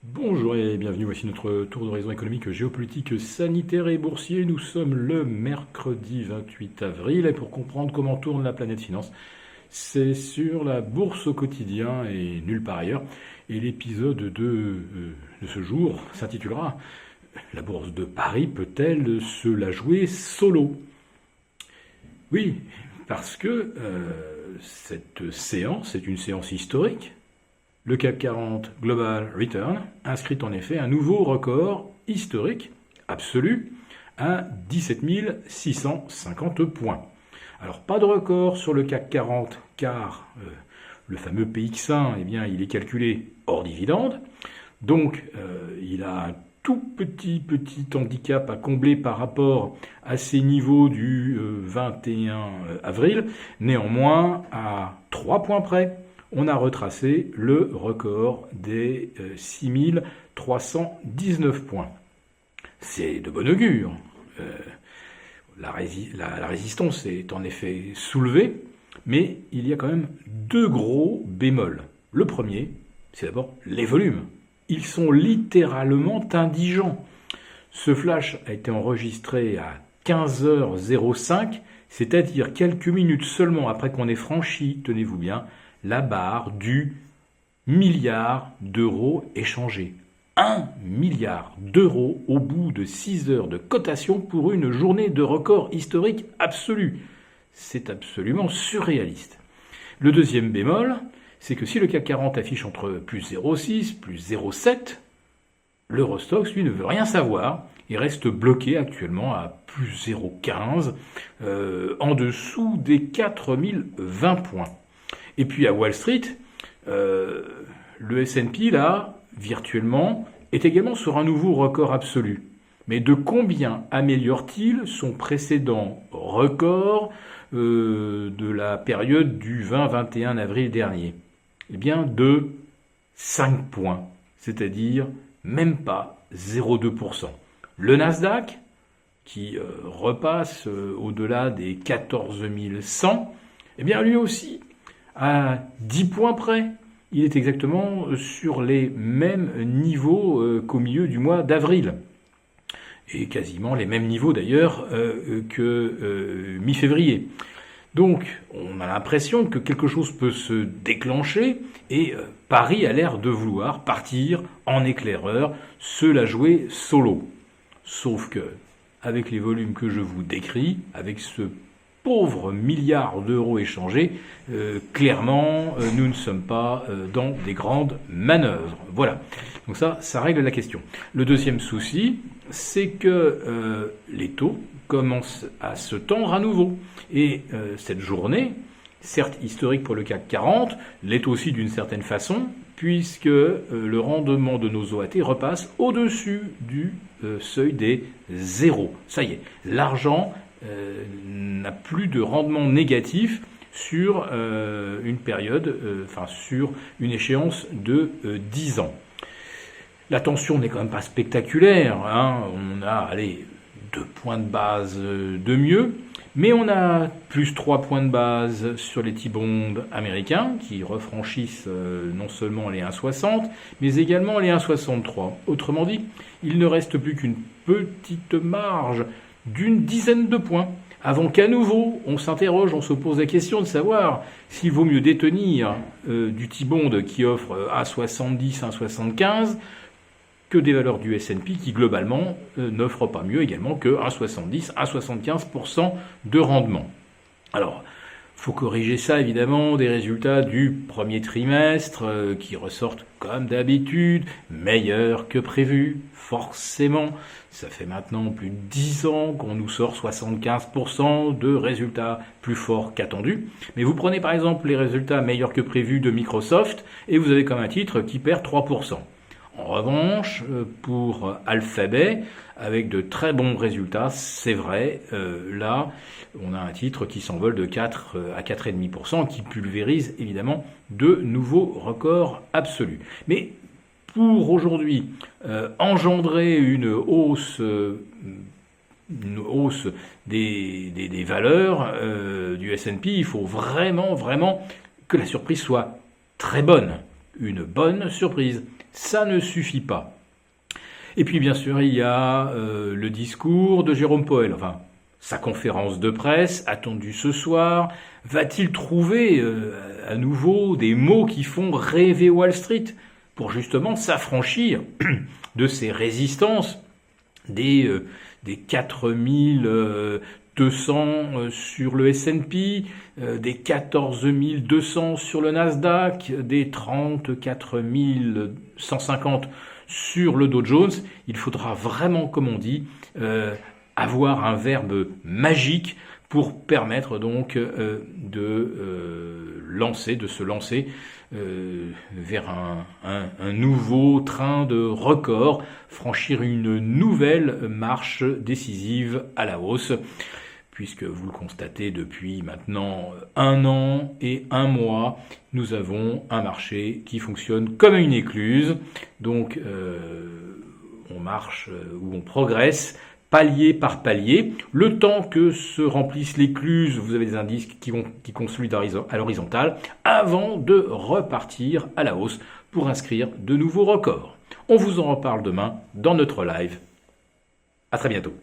Bonjour et bienvenue, voici notre tour d'horizon économique, géopolitique, sanitaire et boursier. Nous sommes le mercredi 28 avril et pour comprendre comment tourne la planète finance, c'est sur la bourse au quotidien et nulle part ailleurs. Et l'épisode de ce jour s'intitulera La bourse de Paris peut-elle se la jouer solo? Oui, parce que cette séance est une séance historique. Le CAC 40 Global Return inscrit en effet un nouveau record historique absolu à 17 650 points. Alors pas de record sur le CAC 40 car le fameux PX1, eh bien, il est calculé hors dividende. Donc il a un tout petit handicap à combler par rapport à ces niveaux du 21 avril. Néanmoins, à 3 points près, on a retracé le record des 6319 points. C'est de bon augure. La résistance est en effet soulevée, mais il y a quand même deux gros bémols. Le premier, c'est d'abord les volumes. Ils sont littéralement indigents. Ce flash a été enregistré à 15h05, c'est-à-dire quelques minutes seulement après qu'on ait franchi, tenez-vous bien, la barre du milliard d'euros échangés. 1 milliard d'euros au bout de 6 heures de cotation pour une journée de record historique absolu. C'est absolument surréaliste. Le deuxième bémol, c'est que si le CAC 40 affiche entre plus 0,6, plus 0,7, l'Eurostoxx, lui, ne veut rien savoir et reste bloqué actuellement à plus 0,15, en dessous des 4020 points. Et puis à Wall Street, le S&P, là, virtuellement, est également sur un nouveau record absolu. Mais de combien améliore-t-il son précédent record de la période du 20-21 avril dernier? Eh bien, de 5 points, c'est-à-dire même pas 0,2%. Le Nasdaq, qui repasse au-delà des 14 100, eh bien lui aussi, à 10 points près. Il est exactement sur les mêmes niveaux qu'au milieu du mois d'avril. Et quasiment les mêmes niveaux d'ailleurs que mi-février. Donc on a l'impression que quelque chose peut se déclencher et Paris a l'air de vouloir partir en éclaireur, se la jouer solo. Sauf que, avec les volumes que je vous décris, avec ce pauvres milliards d'euros échangés, clairement, nous ne sommes pas dans des grandes manœuvres. Voilà. Donc ça règle la question. Le deuxième souci, c'est que les taux commencent à se tendre à nouveau. Et cette journée, certes historique pour le CAC 40, l'est aussi d'une certaine façon, puisque le rendement de nos OAT repasse au-dessus du seuil des zéros. Ça y est, l'argent n'a plus de rendement négatif sur une période, sur une échéance de 10 ans. La tension n'est quand même pas spectaculaire, hein. On a, 2 points de base de mieux, mais on a plus 3 points de base sur les T-bonds américains qui refranchissent non seulement les 1,60, mais également les 1,63. Autrement dit, il ne reste plus qu'une petite marge d'une dizaine de points, avant qu'à nouveau on s'interroge, on se pose la question de savoir s'il vaut mieux détenir du T-bond qui offre 1,70, 1,75 que des valeurs du S&P qui globalement n'offrent pas mieux également que 1,70, 1,75% de rendement. Alors, faut corriger ça évidemment des résultats du premier trimestre qui ressortent comme d'habitude meilleurs que prévu, forcément. Ça fait maintenant plus de 10 ans qu'on nous sort 75% de résultats plus forts qu'attendus. Mais vous prenez par exemple les résultats meilleurs que prévus de Microsoft et vous avez comme un titre qui perd 3%. En revanche, pour Alphabet, avec de très bons résultats, c'est vrai, là, on a un titre qui s'envole de 4 à 4,5%, qui pulvérise évidemment de nouveaux records absolus. Mais pour aujourd'hui, engendrer une hausse des valeurs du S&P, il faut vraiment que la surprise soit très bonne. Une bonne surprise. ça ne suffit pas. Et puis bien sûr, il y a le discours de Jérôme Powell, enfin sa conférence de presse attendue ce soir. Va-t-il trouver à nouveau des mots qui font rêver Wall Street pour justement s'affranchir de ces résistances des 4200 sur le S&P, des 14 200 sur le Nasdaq, des 34 150 sur le Dow Jones? Il faudra vraiment, comme on dit, avoir un verbe magique pour permettre donc de se lancer vers un nouveau train de record, franchir une nouvelle marche décisive à la hausse, puisque vous le constatez depuis maintenant 1 an et 1 mois, nous avons un marché qui fonctionne comme une écluse. Donc on marche ou on progresse palier par palier. Le temps que se remplissent l'écluse, vous avez des indices qui consolident à l'horizontale avant de repartir à la hausse pour inscrire de nouveaux records. On vous en reparle demain dans notre live. À très bientôt.